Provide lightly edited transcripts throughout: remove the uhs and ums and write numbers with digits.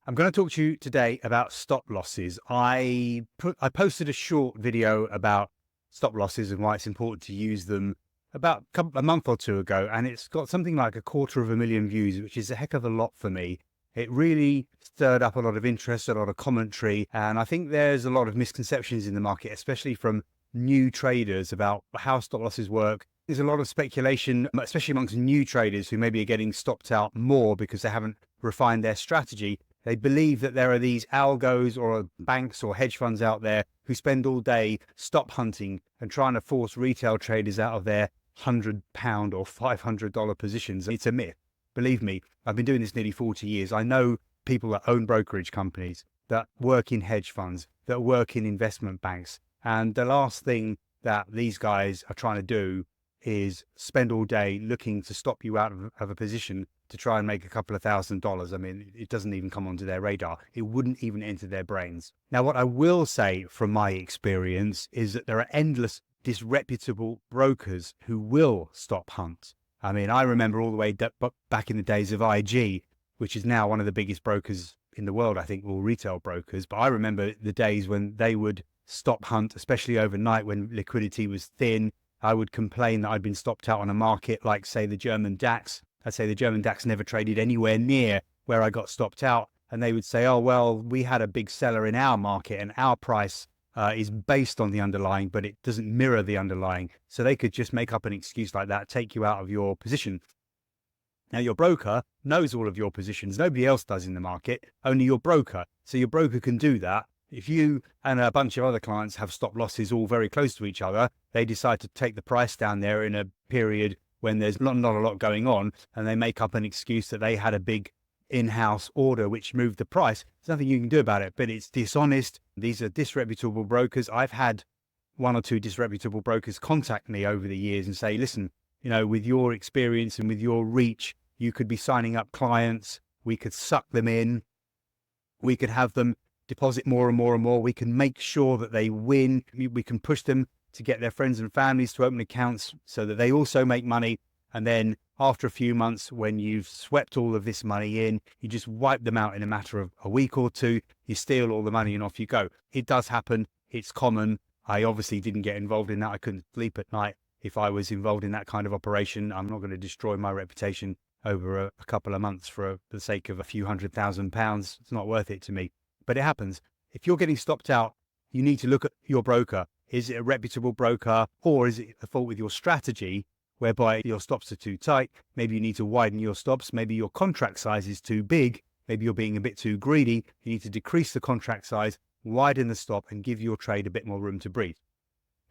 I'm going to talk to you today about stop losses. I posted a short video about stop losses and why it's important to use them about a month or two ago, and it's got something like 250,000 views, which is a heck of a lot for me. It really stirred up a lot of interest, a lot of commentary, and I think there's a lot of misconceptions in the market, especially from new traders about how stop losses work. There's a lot of speculation, especially amongst new traders who maybe are getting stopped out more because they haven't refined their strategy. They believe that there are these algos or banks or hedge funds out there who spend all day stop hunting and trying to force retail traders out of their £100 or $500 positions. It's a myth. Believe me, I've been doing this nearly 40 years. I know people that own brokerage companies, that work in hedge funds, that work in investment banks. And the last thing that these guys are trying to do is spend all day looking to stop you out of a position to try and make a couple of $1,000s. I mean, it doesn't even come onto their radar. It wouldn't even enter their brains. Now, what I will say from my experience is that there are endless disreputable brokers who will stop hunt. I mean, I remember all the way back in the days of IG, which is now one of the biggest brokers in the world, I think, all retail brokers. But I remember the days when they would stop hunt, especially overnight when liquidity was thin. I would complain that I'd been stopped out on a market like, say, the German DAX. I'd say the German DAX never traded anywhere near where I got stopped out. And they would say, oh, well, we had a big seller in our market and our price is based on the underlying, but it doesn't mirror the underlying. So they could just make up an excuse like that, take you out of your position. Now, your broker knows all of your positions. Nobody else does in the market, only your broker. So your broker can do that. If you and a bunch of other clients have stop losses all very close to each other, they decide to take the price down there in a period when there's not a lot going on, and they make up an excuse that they had a big in-house order which moved the price. There's nothing you can do about it, but it's dishonest. These are disreputable brokers. I've had one or two disreputable brokers contact me over the years and say, listen, with your experience and with your reach, you could be signing up clients. We could suck them in. We could have them deposit more and more and more. We can make sure that they win. We can push them to get their friends and families to open accounts so that they also make money. And then after a few months, when you've swept all of this money in, you just wipe them out in a matter of a week or two. You steal all the money and off you go. It does happen. It's common. I obviously didn't get involved in that. I couldn't sleep at night if I was involved in that kind of operation. I'm not going to destroy my reputation over a couple of months for the sake of a few £100,000. It's not worth it to me. But it happens. If you're getting stopped out, you need to look at your broker. Is it a reputable broker, or is it a fault with your strategy whereby your stops are too tight? Maybe you need to widen your stops. Maybe your contract size is too big. Maybe you're being a bit too greedy. You need to decrease the contract size, widen the stop, and give your trade a bit more room to breathe.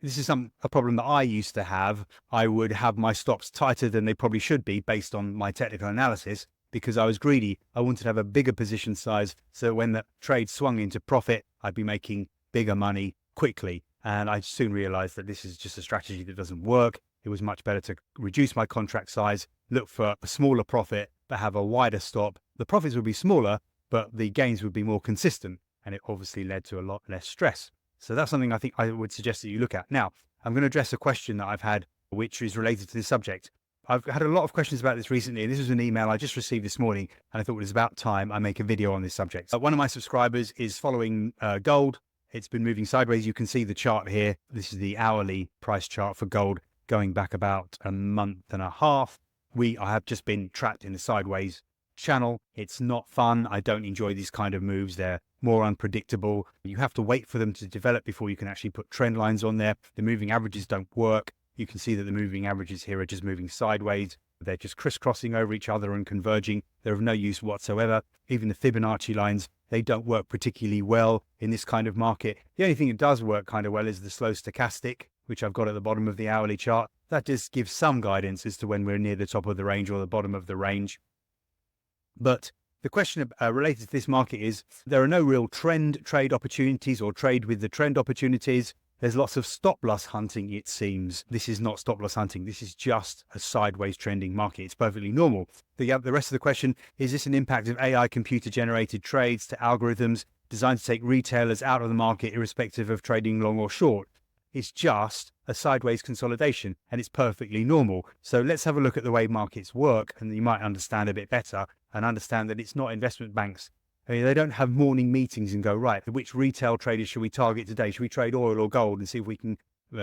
This is a problem that I used to have. I would have my stops tighter than they probably should be based on my technical analysis, because I was greedy. I wanted to have a bigger position size so when the trade swung into profit, I'd be making bigger money quickly. And I soon realized that this is just a strategy that doesn't work. It was much better to reduce my contract size, look for a smaller profit, but have a wider stop. The profits would be smaller, but the gains would be more consistent. And it obviously led to a lot less stress. So that's something I think I would suggest that you look at. Now, I'm going to address a question that I've had, which is related to this subject. I've had a lot of questions about this recently. This was an email I just received this morning, and I thought it was about time I make a video on this subject. One of my subscribers is following gold. It's been moving sideways. You can see the chart here. This is the hourly price chart for gold going back about a month and a half. I have just been trapped in the sideways channel. It's not fun. I don't enjoy these kind of moves. They're more unpredictable. You have to wait for them to develop before you can actually put trend lines on there. The moving averages don't work. You can see that the moving averages here are just moving sideways. They're just crisscrossing over each other and converging. They're of no use whatsoever. Even the Fibonacci lines, they don't work particularly well in this kind of market. The only thing that does work kind of well is the slow stochastic, which I've got at the bottom of the hourly chart. That just gives some guidance as to when we're near the top of the range or the bottom of the range. But the question related to this market is there are no real trend trade opportunities or trade with the trend opportunities. There's lots of stop loss hunting, it seems. This is not stop loss hunting. This is just a sideways trending market. It's perfectly normal. The rest of the question, is this an impact of AI computer generated trades to algorithms designed to take retailers out of the market irrespective of trading long or short? It's just a sideways consolidation, and it's perfectly normal. So let's have a look at the way markets work, and you might understand a bit better and understand that it's not investment banks I mean, they don't have morning meetings and go, right, which retail traders should we target today? Should we trade oil or gold and see if we can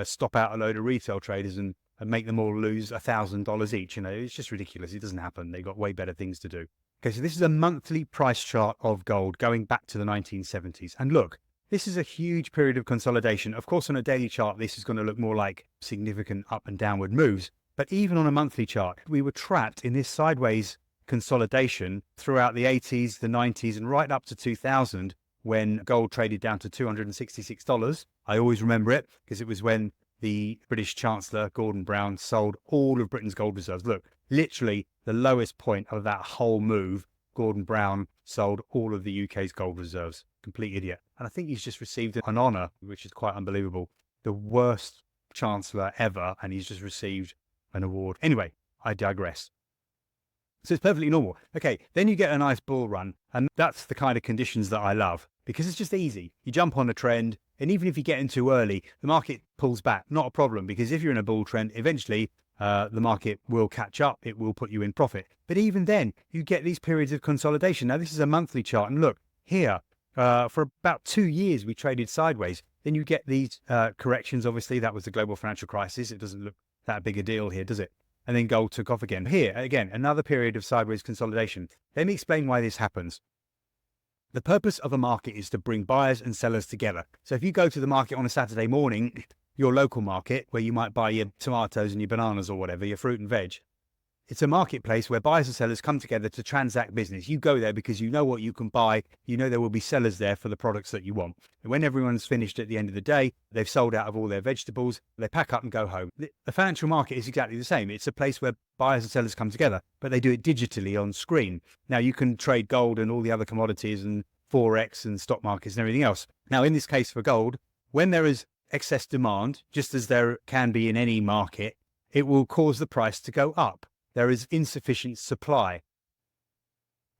stop out a load of retail traders and make them all lose $1,000 each? It's just ridiculous. It doesn't happen. They've got way better things to do. Okay, so this is a monthly price chart of gold going back to the 1970s. And look, this is a huge period of consolidation. Of course, on a daily chart, this is going to look more like significant up and downward moves. But even on a monthly chart, we were trapped in this sideways consolidation throughout the 80s, the 90s, and right up to 2000, when gold traded down to $266. I always remember it because it was when the British Chancellor, Gordon Brown, sold all of Britain's gold reserves. Look, literally the lowest point of that whole move, Gordon Brown sold all of the UK's gold reserves. Complete idiot. And I think he's just received an honour, which is quite unbelievable. The worst Chancellor ever, and he's just received an award. Anyway, I digress. So it's perfectly normal. Okay, then you get a nice bull run, and that's the kind of conditions that I love because it's just easy. You jump on a trend, and even if you get in too early, the market pulls back. Not a problem, because if you're in a bull trend, eventually the market will catch up. It will put you in profit. But even then, you get these periods of consolidation. Now, this is a monthly chart, and look here, for about 2 years, we traded sideways. Then you get these corrections. Obviously, that was the global financial crisis. It doesn't look that big a deal here, does it? And then gold took off again. Here, again, another period of sideways consolidation. Let me explain why this happens. The purpose of a market is to bring buyers and sellers together. So if you go to the market on a Saturday morning, your local market, where you might buy your tomatoes and your bananas or whatever, your fruit and veg, it's a marketplace where buyers and sellers come together to transact business. You go there because you know what you can buy. You know there will be sellers there for the products that you want. And when everyone's finished at the end of the day, they've sold out of all their vegetables, they pack up and go home. The financial market is exactly the same. It's a place where buyers and sellers come together, but they do it digitally on screen. Now, you can trade gold and all the other commodities and Forex and stock markets and everything else. Now, in this case for gold, when there is excess demand, just as there can be in any market, it will cause the price to go up. There is insufficient supply.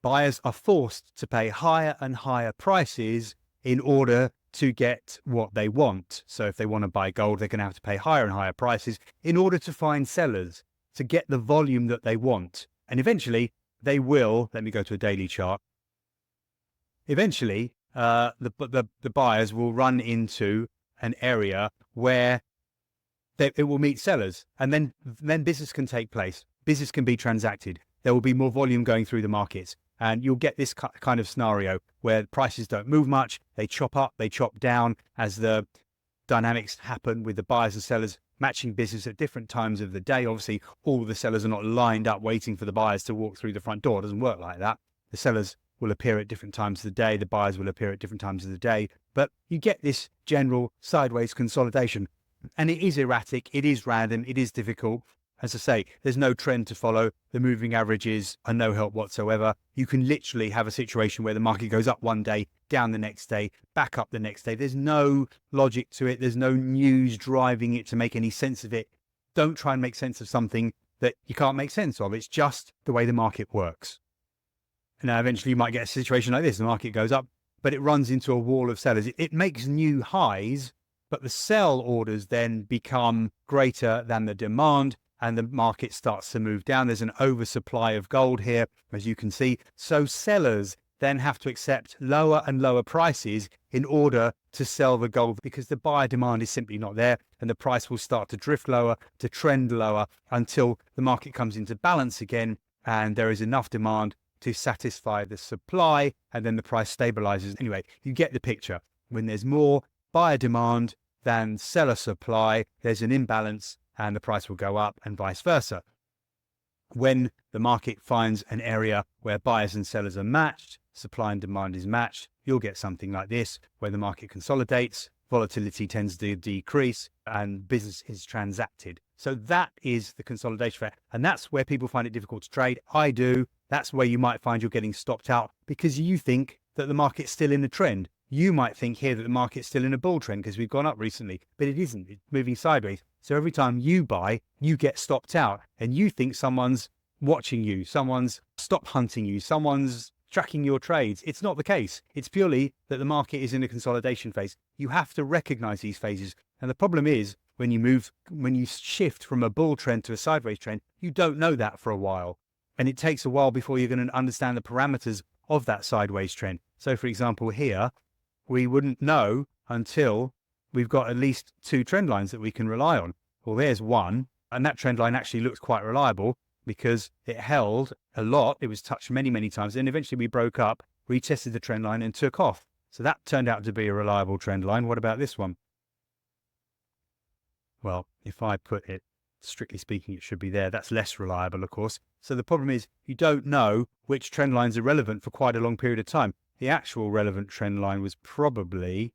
Buyers are forced to pay higher and higher prices in order to get what they want. So if they want to buy gold, they're going to have to pay higher and higher prices in order to find sellers, to get the volume that they want. And eventually they will, let me go to a daily chart. Eventually, the buyers will run into an area where it will meet sellers, and then business can take place. Business can be transacted. There will be more volume going through the markets, and you'll get this kind of scenario where prices don't move much. They chop up, they chop down as the dynamics happen with the buyers and sellers matching business at different times of the day. Obviously, all the sellers are not lined up waiting for the buyers to walk through the front door. It doesn't work like that. The sellers will appear at different times of the day. The buyers will appear at different times of the day. But you get this general sideways consolidation. And it is erratic. It is random. It is difficult. As I say, there's no trend to follow. The moving averages are no help whatsoever. You can literally have a situation where the market goes up one day, down the next day, back up the next day. There's no logic to it. There's no news driving it to make any sense of it. Don't try and make sense of something that you can't make sense of. It's just the way the market works. Now, eventually you might get a situation like this. The market goes up, but it runs into a wall of sellers. It makes new highs, but the sell orders then become greater than the demand, and the market starts to move down. There's an oversupply of gold here, as you can see. So sellers then have to accept lower and lower prices in order to sell the gold, because the buyer demand is simply not there, and the price will start to drift lower, to trend lower, until the market comes into balance again and there is enough demand to satisfy the supply, and then the price stabilizes. Anyway, you get the picture. When there's more buyer demand than seller supply, there's an imbalance and the price will go up, and vice versa. When the market finds an area where buyers and sellers are matched, supply and demand is matched, you'll get something like this, where the market consolidates, volatility tends to decrease, and business is transacted. So that is the consolidation effect. And that's where people find it difficult to trade. I do. That's where you might find you're getting stopped out because you think that the market's still in a trend. You might think here that the market's still in a bull trend because we've gone up recently, but it isn't. It's moving sideways. So every time you buy, you get stopped out, and you think someone's watching you, someone's stop hunting you, someone's tracking your trades. It's not the case. It's purely that the market is in a consolidation phase. You have to recognize these phases. And the problem is when you shift from a bull trend to a sideways trend, you don't know that for a while. And it takes a while before you're going to understand the parameters of that sideways trend. So for example, here, we wouldn't know until we've got at least 2 trend lines that we can rely on. Well, there's one, and that trend line actually looks quite reliable because it held a lot. It was touched many, many times. And eventually we broke up, retested the trend line and took off. So that turned out to be a reliable trend line. What about this one? Well, if I put it, strictly speaking, it should be there. That's less reliable, of course. So the problem is you don't know which trend lines are relevant for quite a long period of time. The actual relevant trend line was probably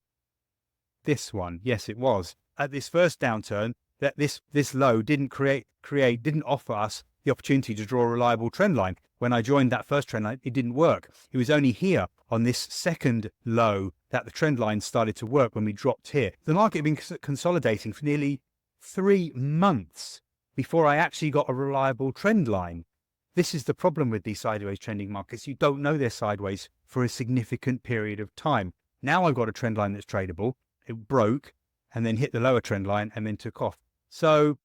this one. Yes, it was. At this first downturn, that this low didn't didn't offer us the opportunity to draw a reliable trend line. When I joined that first trend line, it didn't work. It was only here on this second low that the trend line started to work when we dropped here. The market had been consolidating for nearly 3 months before I actually got a reliable trend line. This is the problem with these sideways trending markets. You don't know they're sideways for a significant period of time. Now I've got a trend line that's tradable. It broke and then hit the lower trend line and then took off. So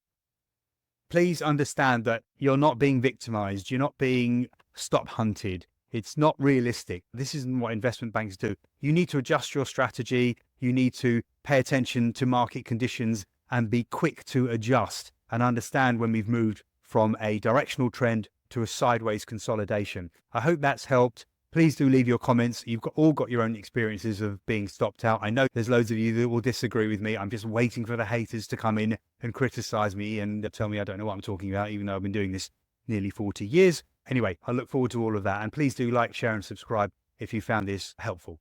please understand that you're not being victimized. You're not being stop hunted. It's not realistic. This isn't what investment banks do. You need to adjust your strategy. You need to pay attention to market conditions and be quick to adjust and understand when we've moved from a directional trend to a sideways consolidation. I hope that's helped. Please do leave your comments. You've all got your own experiences of being stopped out. I know there's loads of you that will disagree with me. I'm just waiting for the haters to come in and criticize me and tell me I don't know what I'm talking about, even though I've been doing this nearly 40 years. Anyway, I look forward to all of that. And please do like, share, and subscribe if you found this helpful.